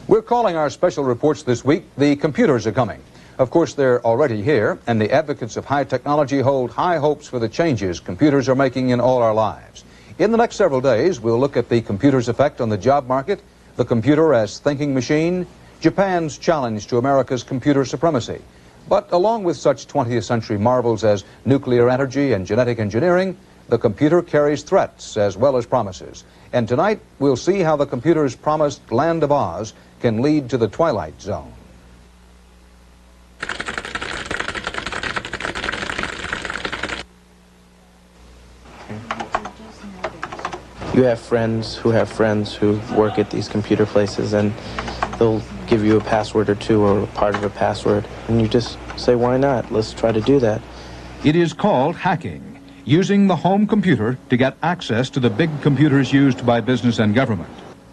We're calling our special reports this week, The Computers Are Coming. Of course, they're already here, and the advocates of high technology hold high hopes for the changes computers are making in all our lives. In the next several days, we'll look at the computer's effect on the job market, the computer as thinking machine, Japan's challenge to America's computer supremacy. But along with such 20th century marvels as nuclear energy and genetic engineering, the computer carries threats as well as promises. And tonight, we'll see how the computer's promised land of Oz can lead to the Twilight Zone. You have friends who work at these computer places, and they'll give you a password or two or a part of a password, and you just say, why not? Let's try to do that. It is called hacking, using the home computer to get access to the big computers used by business and government.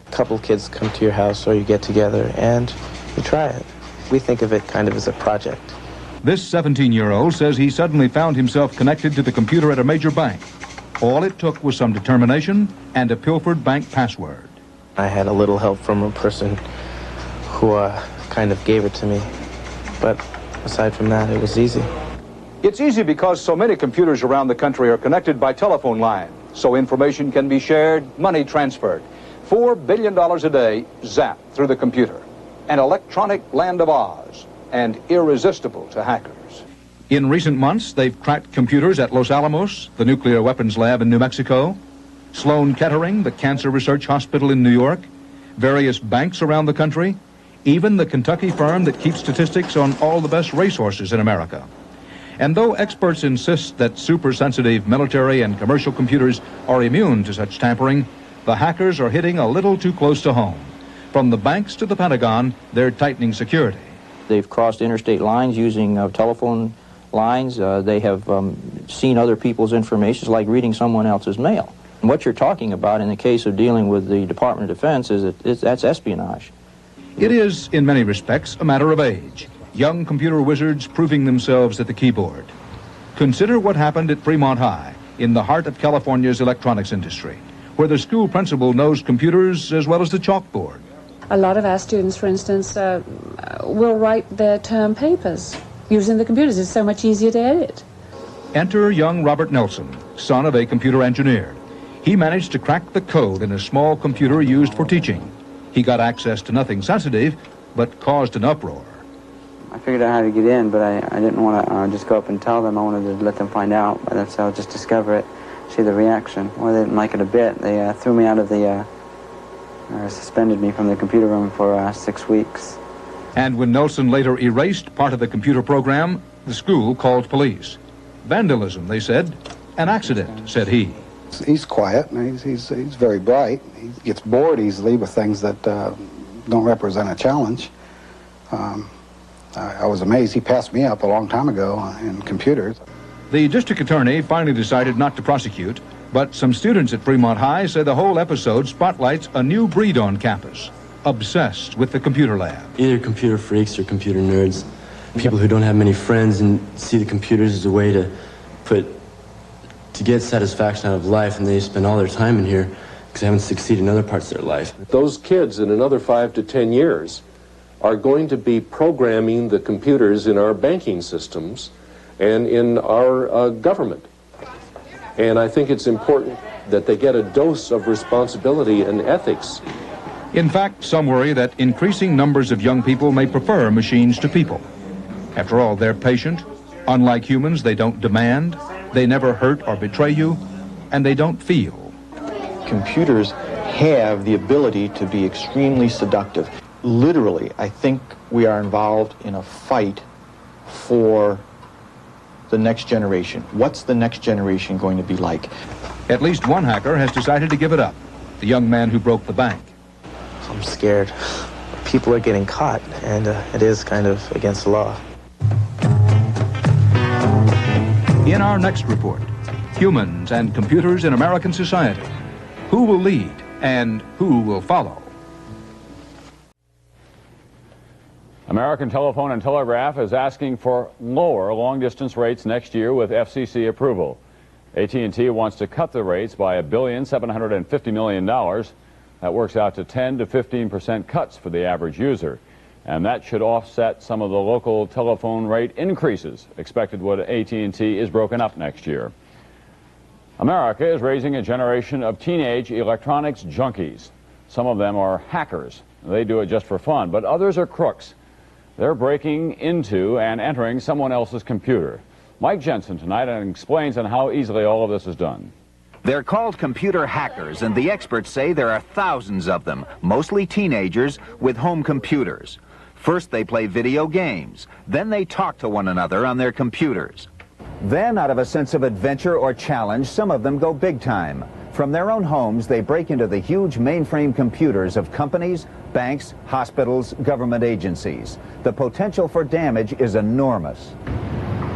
A couple kids come to your house or you get together and you try it. We think of it kind of as a project. This 17-year-old says he suddenly found himself connected to the computer at a major bank. All it took was some determination and a pilfered bank password. I had a little help from a person who kind of gave it to me. But aside from that, it was easy. It's easy because so many computers around the country are connected by telephone line, so information can be shared, money transferred. $4 billion a day zapped through the computer. An electronic land of Oz, and irresistible to hackers. In recent months, they've cracked computers at Los Alamos, the nuclear weapons lab in New Mexico, Sloan Kettering, the cancer research hospital in New York, various banks around the country, even the Kentucky firm that keeps statistics on all the best racehorses in America. And though experts insist that super-sensitive military and commercial computers are immune to such tampering, the hackers are hitting a little too close to home. From the banks to the Pentagon, they're tightening security. They've crossed interstate lines using telephone lines. They have seen other people's information, like reading someone else's mail. And what you're talking about in the case of dealing with the Department of Defense is that's espionage. It is, in many respects, a matter of age. Young computer wizards proving themselves at the keyboard. Consider what happened at Fremont High, in the heart of California's electronics industry, where the school principal knows computers as well as the chalkboard. A lot of our students, for instance, will write their term papers using the computers. It's so much easier to edit. Enter young Robert Nelson, son of a computer engineer. He managed to crack the code in a small computer used for teaching. He got access to nothing sensitive, but caused an uproar. I figured out how to get in, but I didn't want to just go up and tell them. I wanted to let them find out. That's how I'll just discover it, see the reaction. Well, they didn't like it a bit. They threw me out of the, suspended me from the computer room for 6 weeks. And when Nelson later erased part of the computer program, the school called police. Vandalism, they said. An accident, said he. He's quiet, and he's very bright. He gets bored easily with things that don't represent a challenge. I was amazed. He passed me up a long time ago in computers. The district attorney finally decided not to prosecute, but some students at Fremont High say the whole episode spotlights a new breed on campus, obsessed with the computer lab. Either computer freaks or computer nerds, people who don't have many friends and see the computers as a way to get satisfaction out of life, and they spend all their time in here because they haven't succeeded in other parts of their life. Those kids in another 5 to 10 years are going to be programming the computers in our banking systems and in our government. And I think it's important that they get a dose of responsibility and ethics. In fact, some worry that increasing numbers of young people may prefer machines to people. After all, they're patient. Unlike humans, they don't demand, they never hurt or betray you, and they don't feel. Computers have the ability to be extremely seductive. Literally, I think we are involved in a fight for the next generation. What's the next generation going to be like? At least one hacker has decided to give it up, the young man who broke the bank. I'm scared. People are getting caught, and it is kind of against the law. In our next report, humans and computers in American society. Who will lead and who will follow? American Telephone and Telegraph is asking for lower long-distance rates next year with FCC approval. AT&T wants to cut the rates by $1,750 million. That works out to 10 to 15% cuts for the average user. And that should offset some of the local telephone rate increases expected when AT&T is broken up next year. America is raising a generation of teenage electronics junkies. Some of them are hackers. They do it just for fun, but others are crooks. They're breaking into and entering someone else's computer. Mike Jensen tonight explains on how easily all of this is done. They're called computer hackers, and the experts say there are thousands of them, mostly teenagers with home computers. First they play video games, then they talk to one another on their computers. Then, out of a sense of adventure or challenge, some of them go big time. From their own homes, they break into the huge mainframe computers of companies, banks, hospitals, government agencies. The potential for damage is enormous.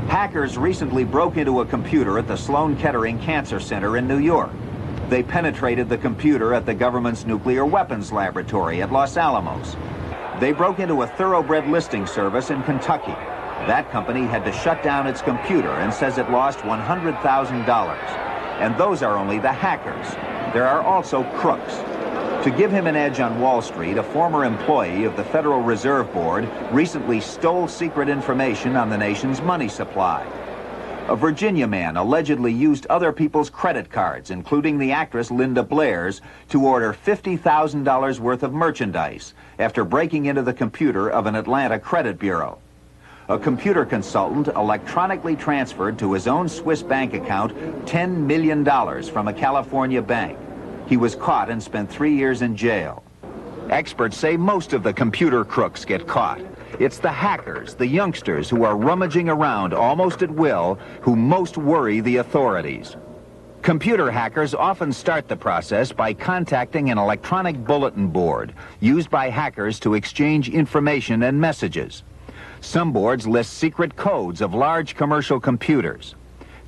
Hackers recently broke into a computer at the Sloan Kettering Cancer Center in New York. They penetrated the computer at the government's nuclear weapons laboratory at Los Alamos. They broke into a thoroughbred listing service in Kentucky. That company had to shut down its computer and says it lost $100,000. And those are only the hackers. There are also crooks. To give him an edge on Wall Street, a former employee of the Federal Reserve Board recently stole secret information on the nation's money supply. A Virginia man allegedly used other people's credit cards, including the actress Linda Blair's, to order $50,000 worth of merchandise after breaking into the computer of an Atlanta credit bureau. A computer consultant electronically transferred to his own Swiss bank account $10 million from a California bank. He was caught and spent 3 years in jail. Experts say most of the computer crooks get caught. It's the hackers, the youngsters who are rummaging around almost at will, who most worry the authorities. Computer hackers often start the process by contacting an electronic bulletin board used by hackers to exchange information and messages. Some boards list secret codes of large commercial computers.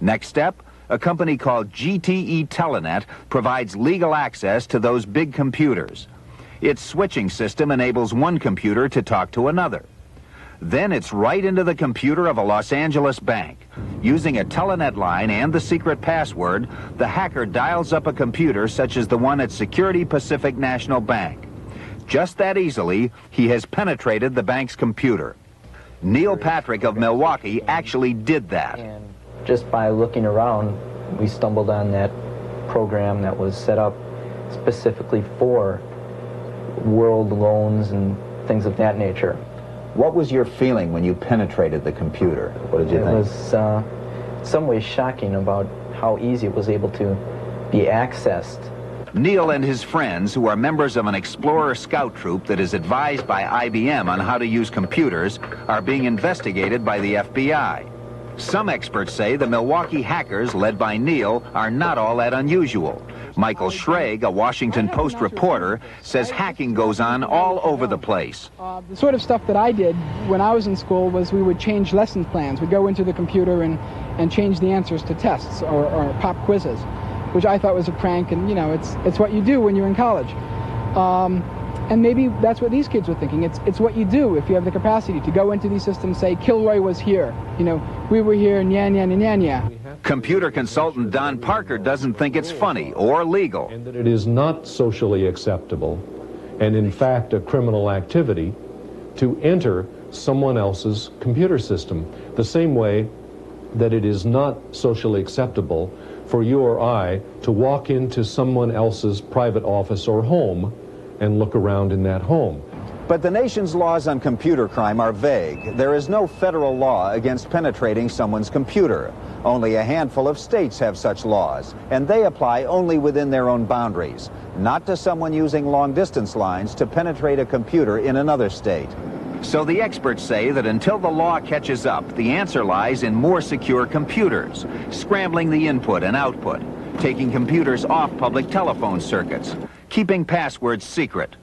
Next step, a company called GTE Telenet provides legal access to those big computers. Its switching system enables one computer to talk to another. Then it's right into the computer of a Los Angeles bank. Using a Telenet line and the secret password, the hacker dials up a computer such as the one at Security Pacific National Bank. Just that easily, he has penetrated the bank's computer. Neil Patrick of Milwaukee actually did that. And just by looking around, we stumbled on that program that was set up specifically for world loans and things of that nature. What was your feeling when you penetrated the computer? What did you think? It was in some ways shocking about how easy it was able to be accessed. Neil and his friends, who are members of an Explorer Scout troop that is advised by IBM on how to use computers, are being investigated by the FBI. Some experts say the Milwaukee hackers, led by Neil, are not all that unusual. Michael Schrag, a Washington Post reporter, says hacking goes on all over the place. The sort of stuff that I did when I was in school was we would change lesson plans. We'd go into the computer and change the answers to tests or pop quizzes, which I thought was a prank, and you know, it's what you do when you're in college. And maybe that's what these kids were thinking. It's what you do if you have the capacity to go into these systems, say, Kilroy was here, you know, we were here, nya, nya, nya, nya. Computer consultant Don Parker doesn't think it's funny or legal. And that it is not socially acceptable, and in fact a criminal activity, to enter someone else's computer system. The same way that it is not socially acceptable for you or I to walk into someone else's private office or home and look around in that home. But the nation's laws on computer crime are vague. There is no federal law against penetrating someone's computer. Only a handful of states have such laws, and they apply only within their own boundaries, not to someone using long-distance lines to penetrate a computer in another state. So the experts say that until the law catches up, the answer lies in more secure computers, scrambling the input and output, taking computers off public telephone circuits, keeping passwords secret,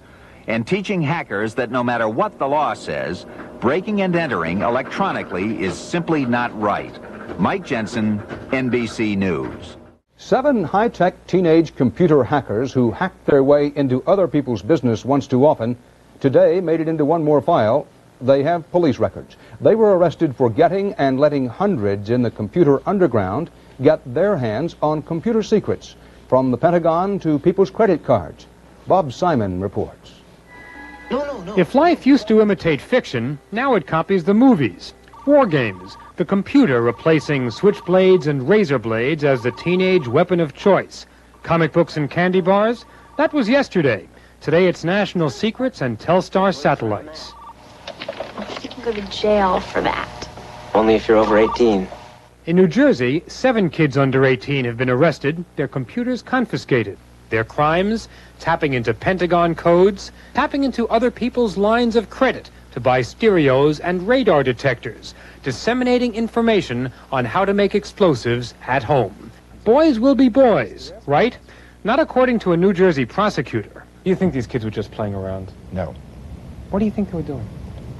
and teaching hackers that no matter what the law says, breaking and entering electronically is simply not right. Mike Jensen, NBC News. 7 high-tech teenage computer hackers who hacked their way into other people's business once too often today made it into one more file. They have police records. They were arrested for getting and letting hundreds in the computer underground get their hands on computer secrets, from the Pentagon to people's credit cards. Bob Simon reports. If life used to imitate fiction, now it copies the movies. War games, the computer replacing switchblades and razor blades as the teenage weapon of choice. Comic books and candy bars, that was yesterday. Today it's national secrets and Telstar satellites. You can go to jail for that. Only if you're over 18. In New Jersey, 7 kids under 18 have been arrested, their computers confiscated. Their crimes, tapping into Pentagon codes, tapping into other people's lines of credit to buy stereos and radar detectors, disseminating information on how to make explosives at home. Boys will be boys, right? Not according to a New Jersey prosecutor. Do you think these kids were just playing around? No. What do you think they were doing?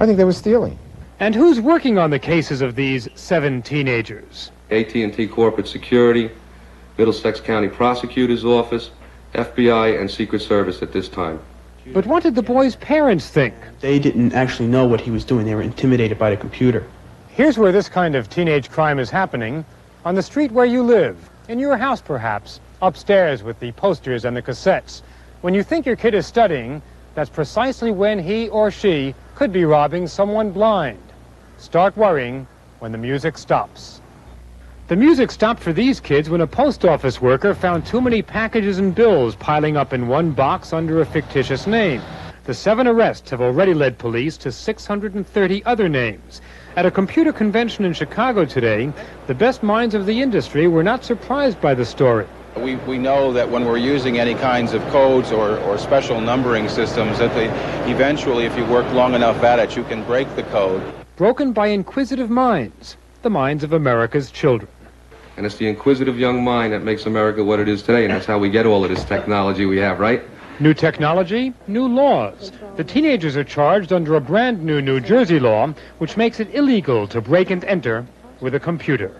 I think they were stealing. And who's working on the cases of these 7 teenagers? AT&T Corporate Security, Middlesex County Prosecutor's Office, FBI, and Secret Service at this time. But what did the boys' parents think? They didn't actually know what he was doing. They were intimidated by the computer. Here's where this kind of teenage crime is happening. On the street where you live, in your house perhaps, upstairs with the posters and the cassettes. When you think your kid is studying, that's precisely when he or she could be robbing someone blind. Start worrying when the music stops. The music stopped for these kids when a post office worker found too many packages and bills piling up in one box under a fictitious name. The 7 arrests have already led police to 630 other names. At a computer convention in Chicago today, the best minds of the industry were not surprised by the story. We know that when we're using any kinds of codes or special numbering systems, that eventually, if you work long enough at it, you can break the code. Broken by inquisitive minds, the minds of America's children. And it's the inquisitive young mind that makes America what it is today, and that's how we get all of this technology we have, right? New technology, new laws. The teenagers are charged under a brand new New Jersey law, which makes it illegal to break and enter with a computer.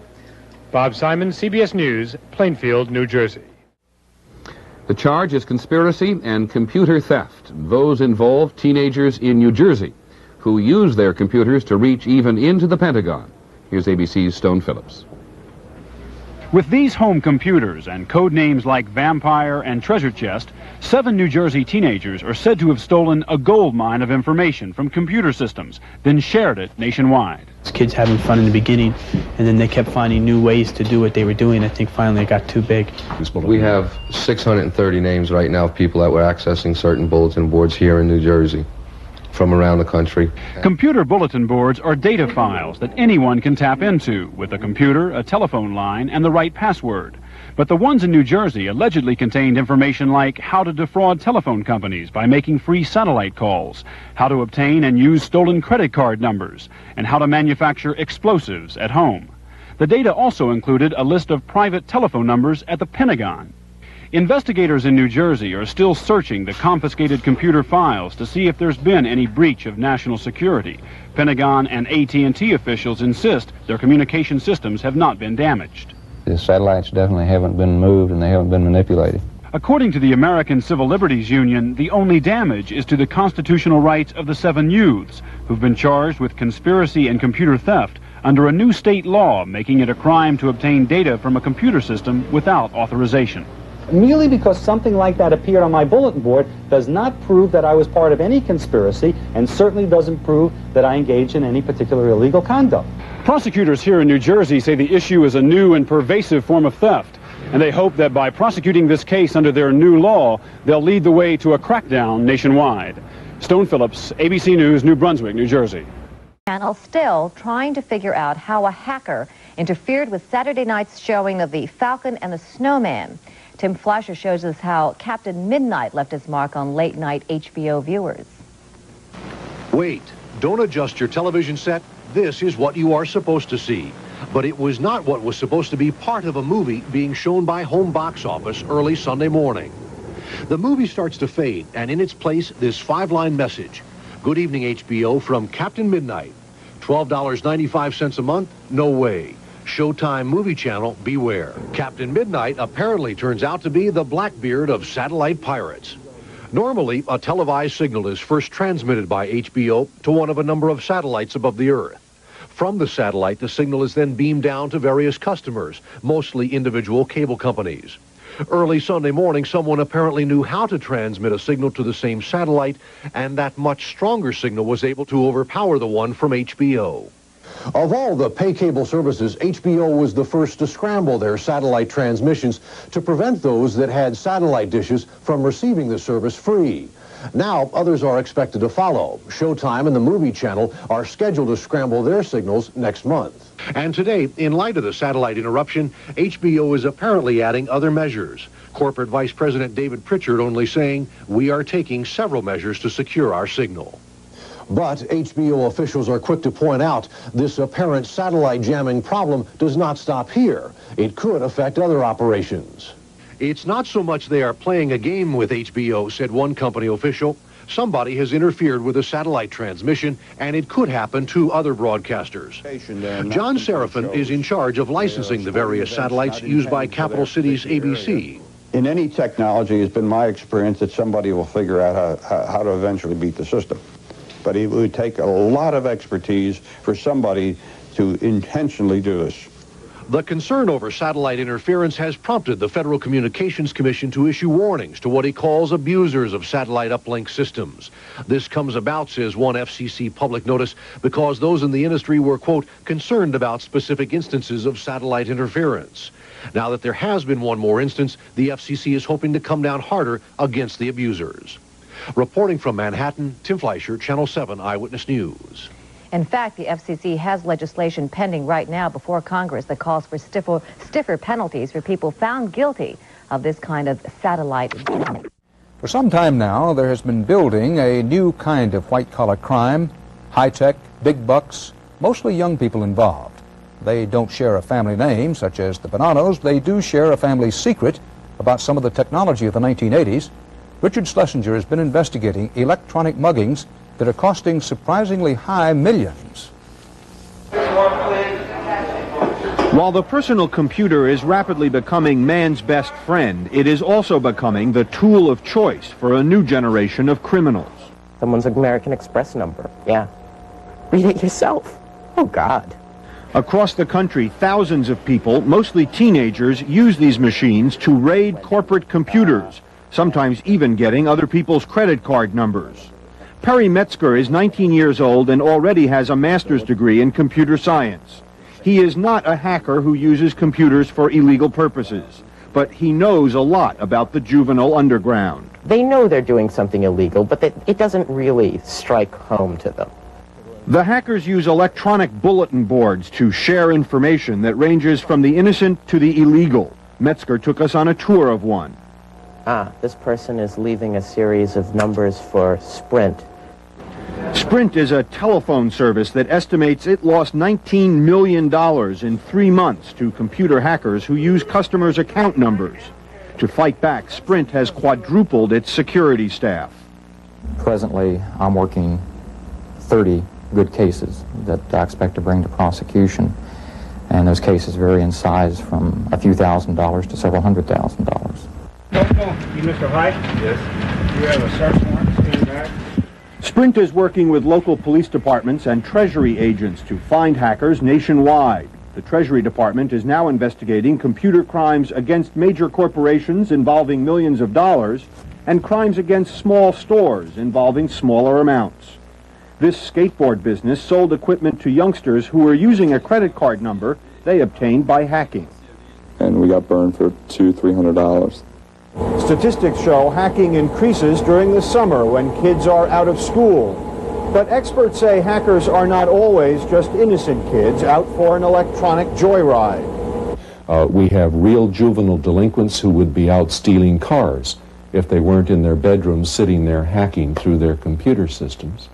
Bob Simon, CBS News, Plainfield, New Jersey. The charge is conspiracy and computer theft. Those involve teenagers in New Jersey who use their computers to reach even into the Pentagon. Here's ABC's Stone Phillips. With these home computers and code names like Vampire and Treasure Chest, 7 New Jersey teenagers are said to have stolen a gold mine of information from computer systems, then shared it nationwide. Kids having fun in the beginning, and then they kept finding new ways to do what they were doing. I think finally it got too big. We have 630 names right now of people that were accessing certain bulletin boards here in New Jersey from around the country. Computer bulletin boards are data files that anyone can tap into with a computer, a telephone line, and the right password. But the ones in New Jersey allegedly contained information like how to defraud telephone companies by making free satellite calls, how to obtain and use stolen credit card numbers, and how to manufacture explosives at home. The data also included a list of private telephone numbers at the Pentagon. Investigators in New Jersey are still searching the confiscated computer files to see if there's been any breach of national security. Pentagon and AT&T officials insist their communication systems have not been damaged. The satellites definitely haven't been moved and they haven't been manipulated. According to the American Civil Liberties Union, the only damage is to the constitutional rights of the 7 youths who've been charged with conspiracy and computer theft under a new state law making it a crime to obtain data from a computer system without authorization. Merely because something like that appeared on my bulletin board does not prove that I was part of any conspiracy, and certainly doesn't prove that I engaged in any particular illegal conduct. Prosecutors here in New Jersey say the issue is a new and pervasive form of theft, and they hope that by prosecuting this case under their new law, they'll lead the way to a crackdown nationwide. Stone Phillips, ABC News, New Brunswick, New Jersey. Channel still trying to figure out how a hacker interfered with Saturday night's showing of The Falcon and the Snowman. Tim Fleischer shows us how Captain Midnight left his mark on late-night HBO viewers. Wait, don't adjust your television set. This is what you are supposed to see. But it was not what was supposed to be part of a movie being shown by Home Box Office early Sunday morning. The movie starts to fade, and in its place, this 5-line message. Good evening, HBO, from Captain Midnight. $12.95 a month? No way. Showtime movie channel, beware. Captain Midnight apparently turns out to be the Blackbeard of satellite pirates. Normally, a televised signal is first transmitted by HBO to one of a number of satellites above the Earth. From the satellite, the signal is then beamed down to various customers, mostly individual cable companies. Early Sunday morning, someone apparently knew how to transmit a signal to the same satellite, and that much stronger signal was able to overpower the one from HBO. Of all the pay cable services, HBO was the first to scramble their satellite transmissions to prevent those that had satellite dishes from receiving the service free. Now, others are expected to follow. Showtime and the Movie Channel are scheduled to scramble their signals next month. And today, in light of the satellite interruption, HBO is apparently adding other measures. Corporate Vice President David Pritchard only saying, "We are taking several measures to secure our signal." But HBO officials are quick to point out this apparent satellite jamming problem does not stop here. It could affect other operations. It's not so much they are playing a game with HBO, said one company official. Somebody has interfered with a satellite transmission, and it could happen to other broadcasters. John Seraphin is in charge of licensing the various satellites used by Capital City's ABC. In any technology, it's been my experience that somebody will figure out how to eventually beat the system. But it would take a lot of expertise for somebody to intentionally do this. The concern over satellite interference has prompted the Federal Communications Commission to issue warnings to what he calls abusers of satellite uplink systems. This comes about, says one FCC public notice, because those in the industry were, quote, concerned about specific instances of satellite interference. Now that there has been one more instance, the FCC is hoping to come down harder against the abusers. Reporting from Manhattan, Tim Fleischer, Channel 7 Eyewitness News. In fact, the FCC has legislation pending right now before Congress that calls for stiffer penalties for people found guilty of this kind of satellite jamming. For some time now, there has been building a new kind of white-collar crime, high-tech, big bucks, mostly young people involved. They don't share a family name, such as the Bonanos. They do share a family secret about some of the technology of the 1980s. Richard Schlesinger has been investigating electronic muggings that are costing surprisingly high millions. While the personal computer is rapidly becoming man's best friend, it is also becoming the tool of choice for a new generation of criminals. Someone's American Express number. Yeah. Read it yourself. Oh, God. Across the country, thousands of people, mostly teenagers, use these machines to raid corporate computers, sometimes even getting other people's credit card numbers. Perry Metzger is 19 years old and already has a master's degree in computer science. He is not a hacker who uses computers for illegal purposes, but he knows a lot about the juvenile underground. They know they're doing something illegal, but it doesn't really strike home to them. The hackers use electronic bulletin boards to share information that ranges from the innocent to the illegal. Metzger took us on a tour of one. This person is leaving a series of numbers for Sprint. Sprint is a telephone service that estimates it lost $19 million in 3 months to computer hackers who use customers' account numbers. To fight back, Sprint has quadrupled its security staff. Presently, I'm working 30 good cases that I expect to bring to prosecution. And those cases vary in size from a few $1,000s to several $100,000. You, Mr. Hyde? Yes. You have a search warrant standing back? Sprint is working with local police departments and Treasury agents to find hackers nationwide. The Treasury Department is now investigating computer crimes against major corporations involving millions of dollars and crimes against small stores involving smaller amounts. This skateboard business sold equipment to youngsters who were using a credit card number they obtained by hacking. And we got burned for $200-300. Statistics show hacking increases during the summer when kids are out of school. But experts say hackers are not always just innocent kids out for an electronic joyride. We have real juvenile delinquents who would be out stealing cars if they weren't in their bedrooms sitting there hacking through their computer systems.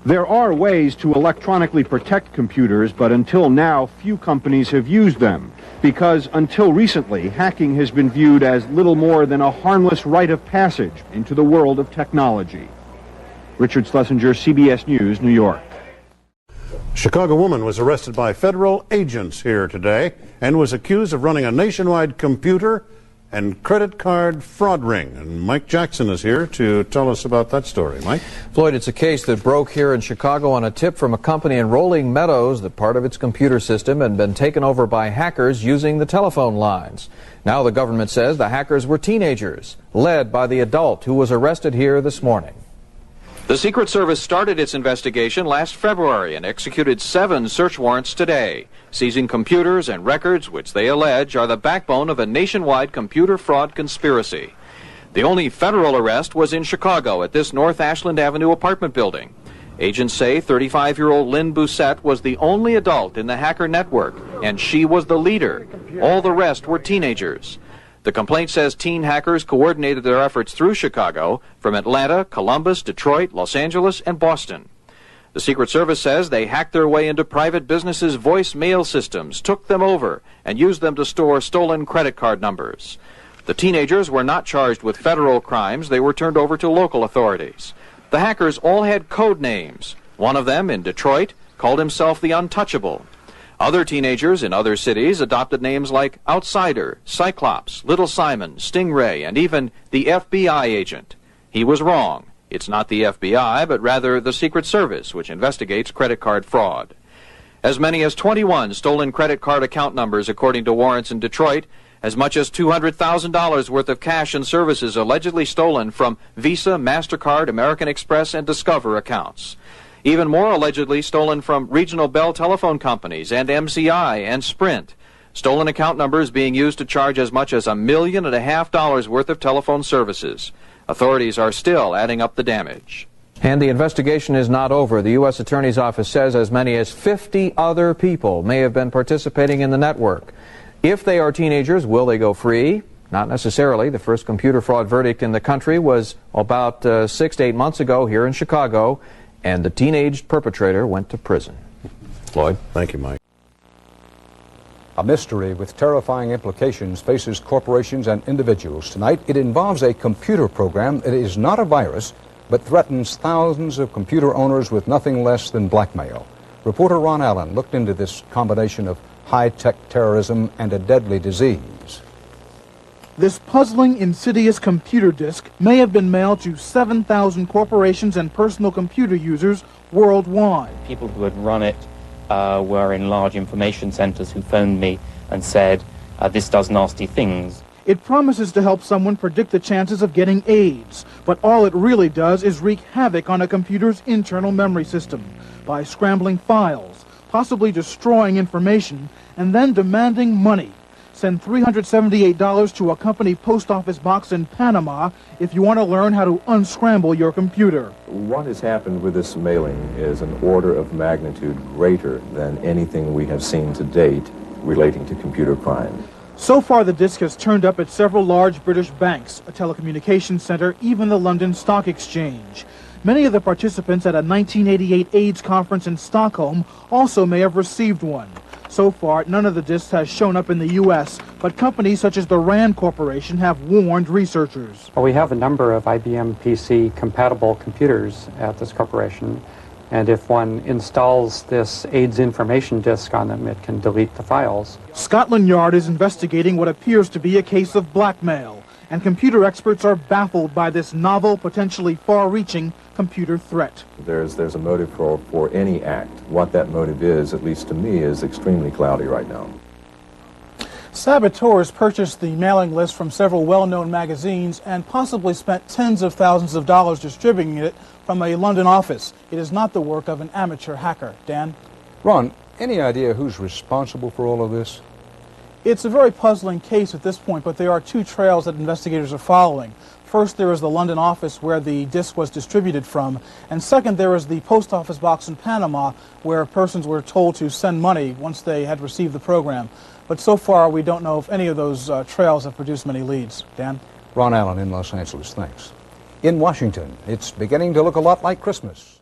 There are ways to electronically protect computers, but until now, few companies have used them, because until recently, hacking has been viewed as little more than a harmless rite of passage into the world of technology. Richard Schlesinger, CBS News, New York. A Chicago woman was arrested by federal agents here today and was accused of running a nationwide computer and credit card fraud ring. And Mike Jackson is here to tell us about that story. Mike? Floyd, it's a case that broke here in Chicago on a tip from a company in Rolling Meadows that part of its computer system had been taken over by hackers using the telephone lines. Now the government says the hackers were teenagers, led by the adult who was arrested here this morning. The Secret Service started its investigation last February and executed 7 search warrants today, seizing computers and records which they allege are the backbone of a nationwide computer fraud conspiracy. The only federal arrest was in Chicago at this North Ashland Avenue apartment building. Agents say 35-year-old Lynn Doucette was the only adult in the hacker network, and she was the leader. All the rest were teenagers. The complaint says teen hackers coordinated their efforts through Chicago from Atlanta, Columbus, Detroit, Los Angeles, and Boston. The Secret Service says they hacked their way into private businesses' voicemail systems, took them over, and used them to store stolen credit card numbers. The teenagers were not charged with federal crimes. They were turned over to local authorities. The hackers all had code names. One of them, in Detroit, called himself the Untouchable. Other teenagers in other cities adopted names like Outsider, Cyclops, Little Simon, Stingray, and even the FBI agent. He was wrong. It's not the FBI, but rather the Secret Service, which investigates credit card fraud. As many as 21 stolen credit card account numbers, according to warrants in Detroit. As much as $200,000 worth of cash and services allegedly stolen from Visa, MasterCard, American Express, and Discover accounts. Even more allegedly stolen from regional Bell telephone companies and MCI and Sprint. Stolen account numbers being used to charge as much as $1.5 million worth of telephone services. Authorities are still adding up the damage. And the investigation is not over. The U.S. Attorney's Office says as many as 50 other people may have been participating in the network. If they are teenagers, will they go free? Not necessarily. The first computer fraud verdict in the country was about 6 to 8 months ago here in Chicago, and the teenage perpetrator went to prison. Floyd? Thank you, Mike. A mystery with terrifying implications faces corporations and individuals. Tonight, it involves a computer program that is not a virus, but threatens thousands of computer owners with nothing less than blackmail. Reporter Ron Allen looked into this combination of high-tech terrorism and a deadly disease. This puzzling, insidious computer disk may have been mailed to 7,000 corporations and personal computer users worldwide. People who had run it were in large information centers who phoned me and said, this does nasty things. It promises to help someone predict the chances of getting AIDS, but all it really does is wreak havoc on a computer's internal memory system by scrambling files, possibly destroying information, and then demanding money. Send $378 to a company post office box in Panama if you want to learn how to unscramble your computer. What has happened with this mailing is an order of magnitude greater than anything we have seen to date relating to computer crime. So far, the disk has turned up at several large British banks, a telecommunications center, even the London Stock Exchange. Many of the participants at a 1988 AIDS conference in Stockholm also may have received one. So far, none of the disks has shown up in the U.S., but companies such as the RAND Corporation have warned researchers. Well, we have a number of IBM PC compatible computers at this corporation, and if one installs this AIDS information disk on them, it can delete the files. Scotland Yard is investigating what appears to be a case of blackmail, and computer experts are baffled by this novel, potentially far-reaching computer threat. There's a motive for any act. What that motive is, at least to me, is extremely cloudy right now. Saboteurs purchased the mailing list from several well-known magazines and possibly spent tens of thousands of dollars distributing it from a London office. It is not the work of an amateur hacker. Dan? Ron, any idea who's responsible for all of this? It's a very puzzling case at this point, but there are two trails that investigators are following. First, there is the London office where the disk was distributed from, and second, there is the post office box in Panama where persons were told to send money once they had received the program. But so far, we don't know if any of those trails have produced many leads. Dan? Ron Allen in Los Angeles, thanks. In Washington, it's beginning to look a lot like Christmas.